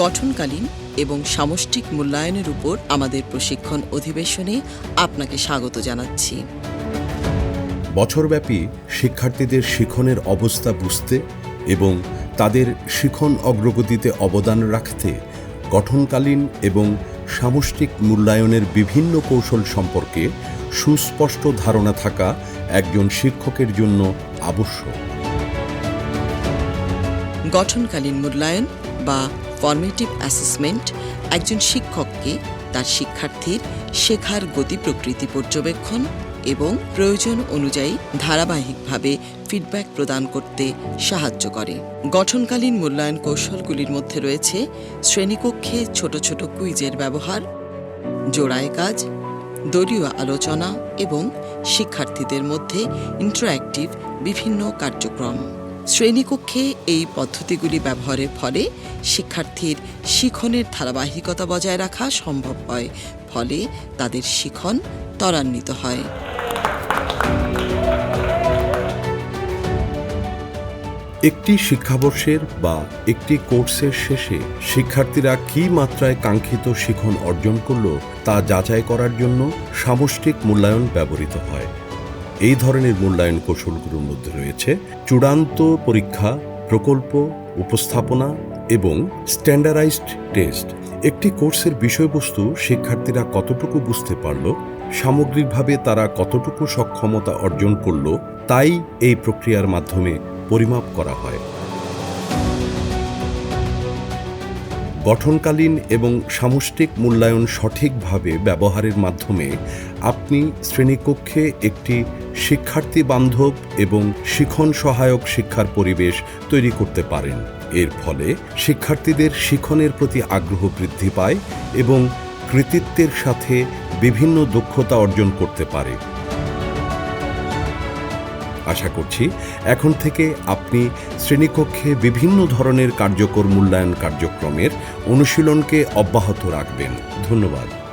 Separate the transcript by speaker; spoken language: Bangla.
Speaker 1: গঠনকালীন এবং সামষ্টিক মূল্যায়নের উপর আমাদের প্রশিক্ষণ অধিবেশনে আপনাকে স্বাগত জানাচ্ছি।
Speaker 2: বছরব্যাপী শিক্ষার্থীদের শিখনের অবস্থা বুঝতে এবং তাদের শিখন অগ্রগতিতে অবদান রাখতে গঠনকালীন এবং সামষ্টিক মূল্যায়নের বিভিন্ন কৌশল সম্পর্কে সুস্পষ্ট ধারণা থাকা একজন শিক্ষকের জন্য আবশ্যক।
Speaker 1: গঠনকালীন মূল্যায়ন বা ফর্মেটিভ অ্যাসেসমেন্ট একজন শিক্ষককে তার শিক্ষার্থীর শেখার গতি প্রকৃতি পর্যবেক্ষণ এবং প্রয়োজন অনুযায়ী ধারাবাহিকভাবে ফিডব্যাক প্রদান করতে সাহায্য করে। গঠনকালীন মূল্যায়ন কৌশলগুলির মধ্যে রয়েছে শ্রেণীকক্ষে ছোট ছোট কুইজের ব্যবহার, জোড়ায় কাজ, দলীয় আলোচনা এবং শিক্ষার্থীদের মধ্যে ইন্টারঅ্যাক্টিভ বিভিন্ন কার্যক্রম। শ্রেণীকক্ষে এই পদ্ধতিগুলি ব্যবহারের ফলে শিক্ষার্থীর শিখনের ধারাবাহিকতা বজায় রাখা সম্ভব হয়, ফলে তাদের শিখন ত্বরান্বিত হয়।
Speaker 2: একটি শিক্ষাবর্ষের বা একটি কোর্সের শেষে শিক্ষার্থীরা কী মাত্রায় কাঙ্ক্ষিত শিখন অর্জন করল তা যাচাই করার জন্য সামষ্টিক মূল্যায়ন ব্যবহৃত হয়। এই ধরনের মূল্যায়ন কৌশলগুলোর মধ্যে রয়েছে চূড়ান্ত পরীক্ষা, প্রকল্প, উপস্থাপনা এবং স্ট্যান্ডার্ডাইজড টেস্ট। একটি কোর্সের বিষয়বস্তু শিক্ষার্থীরা কতটুকু বুঝতে পারল, সামগ্রিকভাবে তারা কতটুকু সক্ষমতা অর্জন করল, তাই এই প্রক্রিয়ার মাধ্যমে পরিমাপ করা হয়। গঠনকালীন এবং সামষ্টিক মূল্যায়ন সঠিকভাবে ব্যবহারের মাধ্যমে আপনি শ্রেণীকক্ষে একটি শিক্ষার্থী বান্ধব এবং শিখন সহায়ক শিক্ষার পরিবেশ তৈরি করতে পারেন। এর ফলে শিক্ষার্থীদের শিখনের প্রতি আগ্রহ বৃদ্ধি পায় এবং কৃতিত্বের সাথে বিভিন্ন দক্ষতা অর্জন করতে পারে। আশা করছি এখন থেকে আপনি শ্রেণীকক্ষে বিভিন্ন ধরনের কার্যকর মূল্যায়ন কার্যক্রমের অনুশীলনকে অব্যাহত রাখবেন। ধন্যবাদ।